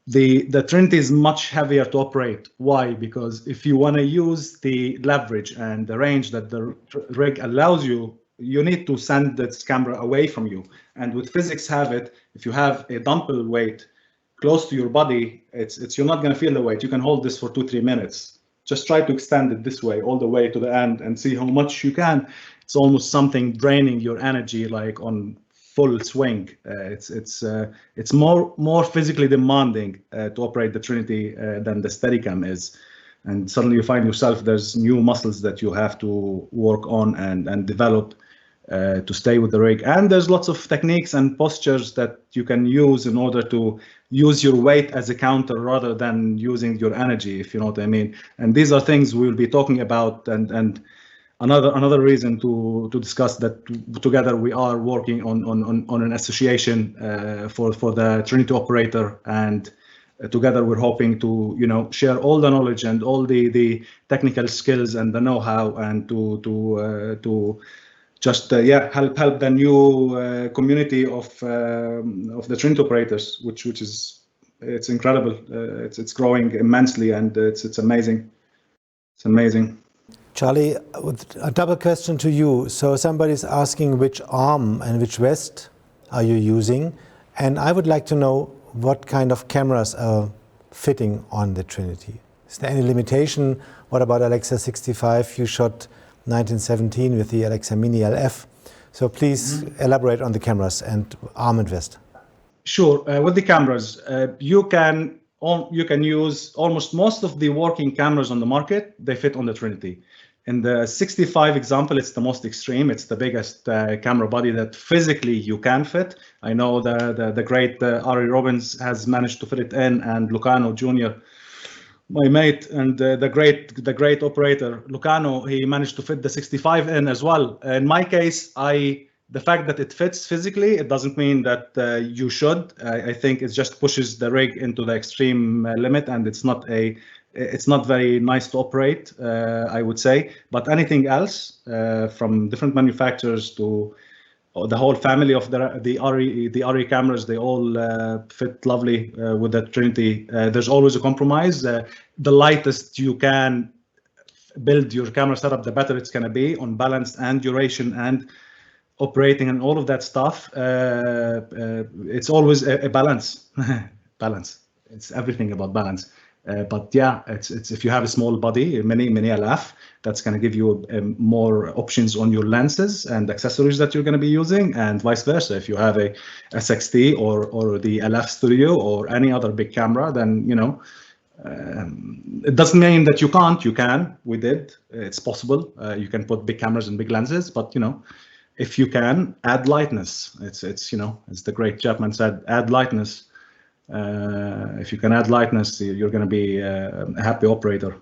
The Trinity is much heavier to operate. Why? Because if you want to use the leverage and the range that the rig allows you, you need to send this camera away from you. And with physics have it, if you have a dumbbell weight close to your body, you're not going to feel the weight. You can hold this for 2-3 minutes. Just try to extend it this way, all the way to the end, and see how much you can. It's almost something draining your energy, like on full swing. It's more physically demanding to operate the Trinity than the Steadicam is. And suddenly you find yourself, there's new muscles that you have to work on and develop to stay with the rig. And there's lots of techniques and postures that you can use in order to use your weight as a counter rather than using your energy, if you know what I mean. And these are things we'll be talking about, and another reason to discuss that together we are working on an association for the Trinity operator, and together we're hoping to share all the knowledge and all the technical skills and the know-how, and to just help the new community of the Trinity operators, which is it's incredible. It's growing immensely, and it's amazing. It's amazing. Charlie, with a double question to you. So somebody's asking which arm and which vest are you using, and I would like to know what kind of cameras are fitting on the Trinity. Is there any limitation? What about Alexa 65? You shot 1917 with the Alexa Mini LF. So please elaborate on the cameras and arm and vest. Sure. With the cameras, you can use almost most of the working cameras on the market. They fit on the Trinity. In the 65 example, it's the most extreme. It's the biggest camera body that physically you can fit. I know the great ARRI Robbins has managed to fit it in, and Lucano Jr., my mate, and the great operator Lucano, he managed to fit the 65 in as well. In my case, the fact that it fits physically, it doesn't mean that you should. I think it just pushes the rig into the extreme limit, and it's not very nice to operate, I would say. But anything else, from different manufacturers to the whole family of the ARRI cameras, they all fit lovely with the Trinity. There's always a compromise. The lightest you can build your camera setup, the better it's going to be on balance and duration and operating and all of that stuff. It's always a balance. Balance. it's everything about balance. But yeah, it's if you have a small body, many alaf, that's going to give you more options on your lenses and accessories that you're going to be using, and vice versa. If you have a SXT or the alaf Studio or any other big camera, then it doesn't mean that you can't. You can. We did. It's possible. You can put big cameras and big lenses, but if you can add lightness, it's as the great Chapman said, add lightness. If you can add lightness, you're going to be a happy operator.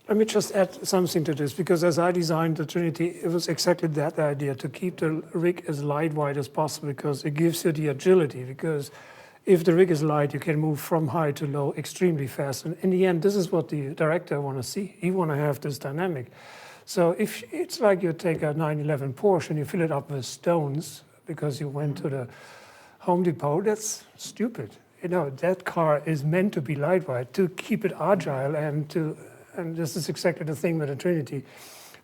Let me just add something to this, because as I designed the Trinity, it was exactly that idea, to keep the rig as lightweight as possible, because it gives you the agility. Because if the rig is light, you can move from high to low extremely fast. And in the end, this is what the director want to see. He want to have this dynamic. So if it's like you take a 911 Porsche and you fill it up with stones because you went to the Home Depot, that's stupid. That car is meant to be lightweight, to keep it agile, and this is exactly the thing with the Trinity.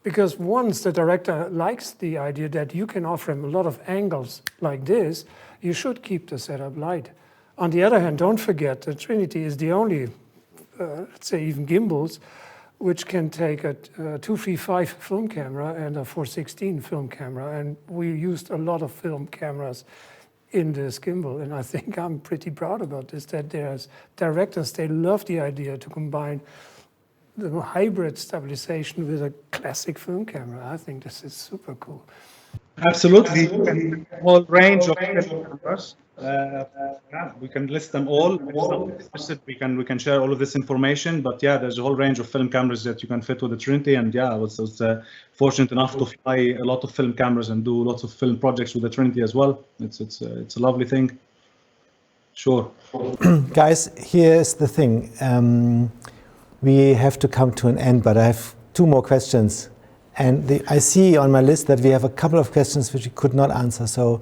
Because once the director likes the idea that you can offer him a lot of angles like this, you should keep the setup light. On the other hand, don't forget the Trinity is the only, let's say even gimbals, which can take a 235 film camera and a 416 film camera. And we used a lot of film cameras in this gimbal, and I think I'm pretty proud about this, that there's directors, they love the idea to combine the hybrid stabilization with a classic film camera. I think this is super cool. Absolutely. A whole range of cameras. We can list them all. We can share all of this information, but yeah, there's a whole range of film cameras that you can fit with the Trinity. And yeah, I was fortunate enough to fly a lot of film cameras and do lots of film projects with the Trinity as well. It's a lovely thing. Sure. Guys, here's the thing. We have to come to an end, but I have two more questions. And I see on my list that we have a couple of questions which we could not answer. So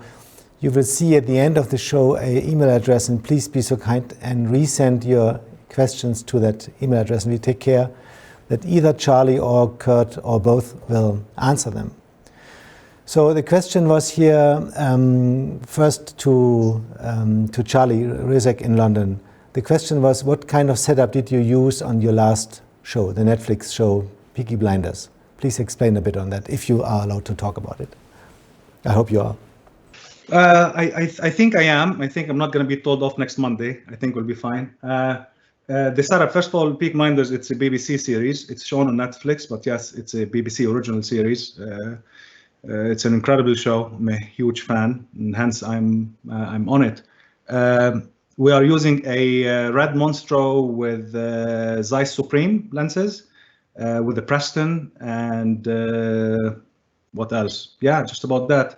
you will see at the end of the show an email address, and please be so kind and resend your questions to that email address, and we take care that either Charlie or Curt or both will answer them. So the question was here, first to Charlie Rizek in London. The question was, what kind of setup did you use on your last show, the Netflix show, Peaky Blinders? Please explain a bit on that, if you are allowed to talk about it. I hope you are. I think I am. I think I'm not going to be told off next Monday. I think we'll be fine. The setup, first of all, Peaky Blinders, it's a BBC series. It's shown on Netflix, but yes, it's a BBC original series. It's an incredible show. I'm a huge fan, and hence I'm on it. We are using a Red Monstro with Zeiss Supreme lenses, with the Preston, and what else? Yeah, just about that.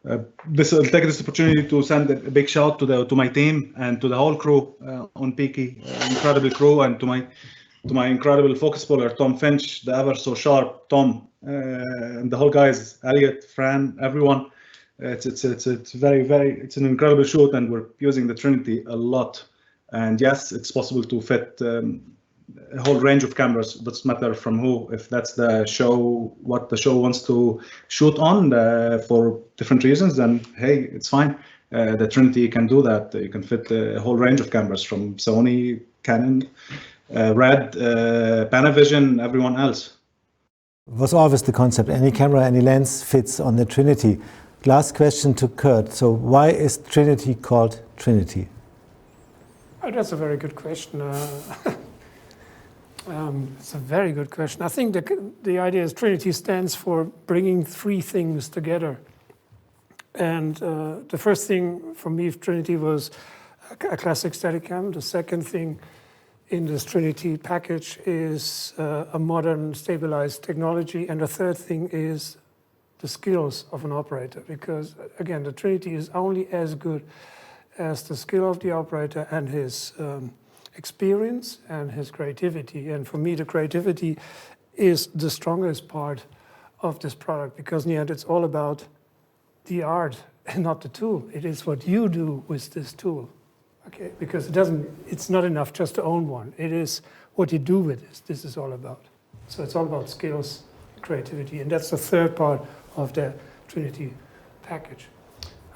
I'll take this opportunity to send a big shout to my team and to the whole crew on Peaky, incredible crew, and to my incredible focus puller Tom Finch, the ever so sharp Tom, and the whole guys, Elliot, Fran, everyone. It's an incredible shoot, and we're using the Trinity a lot. And yes, it's possible to fit a whole range of cameras. Doesn't matter from who, if that's the show, what the show wants to shoot on for different reasons, then hey, it's fine. The Trinity can do that. You can fit a whole range of cameras from Sony, Canon, Red, Panavision, everyone else. It was always the concept. Any camera, any lens fits on the Trinity. Last question to Curt. So why is Trinity called Trinity? Oh, that's a very good question. It's a very good question. I think the idea is Trinity stands for bringing three things together. And the first thing for me, Trinity, was a classic Steadicam. The second thing in this Trinity package is a modern stabilized technology. And the third thing is the skills of an operator. Because again, the Trinity is only as good as the skill of the operator and his experience and his creativity. And for me, the creativity is the strongest part of this product, because in the end, it's all about the art and not the tool. It is what you do with this tool. Okay, because it's not enough just to own one. It is what you do with this. This is all about. So it's all about skills, creativity, and that's the third part of the Trinity package.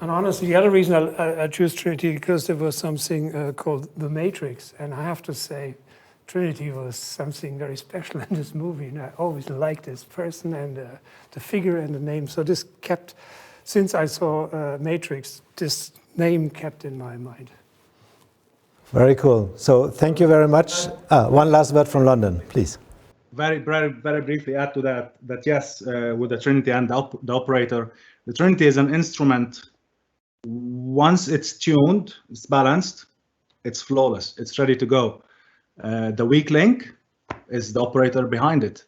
And honestly, the other reason I choose Trinity because there was something called The Matrix, and I have to say, Trinity was something very special in this movie, and I always liked this person and the figure and the name. So this kept, since I saw Matrix, this name kept in my mind. Very cool. So thank you very much. One last word from London, please. Very briefly add to that yes, with the Trinity and the operator, the Trinity is an instrument. Once it's tuned, it's balanced, it's flawless, it's ready to go. The weak link is the operator behind it.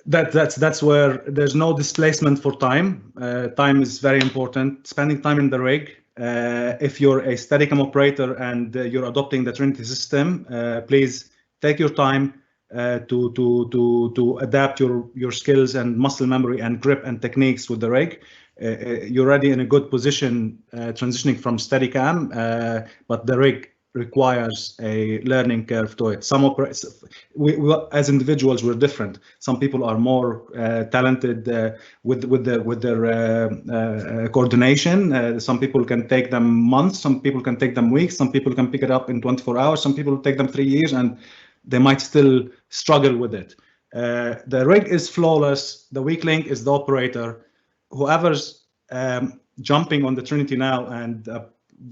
That's where there's no displacement for time. Time is very important. Spending time in the rig. If you're a Steadicam operator and you're adopting the Trinity system, please take your time to adapt your skills and muscle memory and grip and techniques with the rig. You're already in a good position transitioning from Steadicam, but the rig requires a learning curve to it. Some operators, we as individuals, we're different. Some people are more talented with their coordination. Some people can take them months. Some people can take them weeks. Some people can pick it up in 24 hours. Some people take them 3 years, and they might still struggle with it. The rig is flawless. The weak link is the operator. Whoever's jumping on the Trinity now, and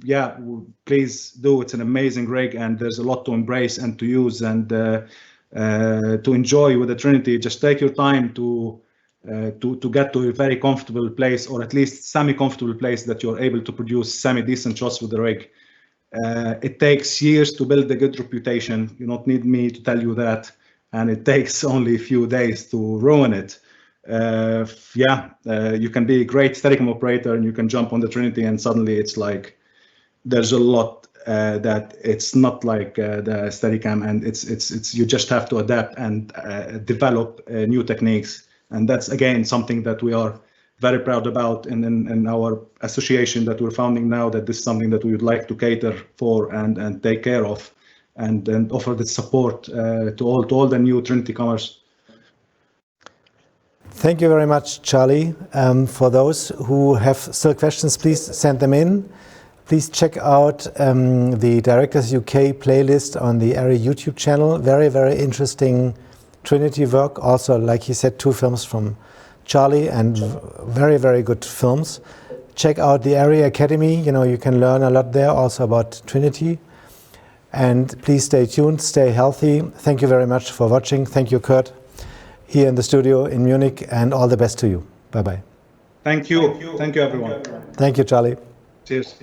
yeah, please do. It's an amazing rig, and there's a lot to embrace and to use and to enjoy with the Trinity. Just take your time to get to a very comfortable place, or at least semi-comfortable place, that you're able to produce semi-decent shots with the rig. It takes years to build a good reputation. You don't need me to tell you that, and it takes only a few days to ruin it. You can be a great Steadicam operator and you can jump on the Trinity, and suddenly it's like there's a lot that it's not like the Steadicam, and it's you just have to adapt and develop new techniques. And that's again something that we are very proud about in our association that we're founding now, that this is something that we would like to cater for and take care of, and offer the support to all the new Trinity comers. Thank you very much, Charlie. For those who have still questions, please send them in. Please check out the Directors UK playlist on the ARRI YouTube channel. Very, very interesting Trinity work. Also, like he said, 2 films from Charlie, and very, very good films. Check out the ARRI Academy. You can learn a lot there also about Trinity. And please stay tuned, stay healthy. Thank you very much for watching. Thank you, Curt, here in the studio in Munich, and all the best to you. Bye-bye. Thank you. Thank you, everyone. Thank you, Charlie. Cheers.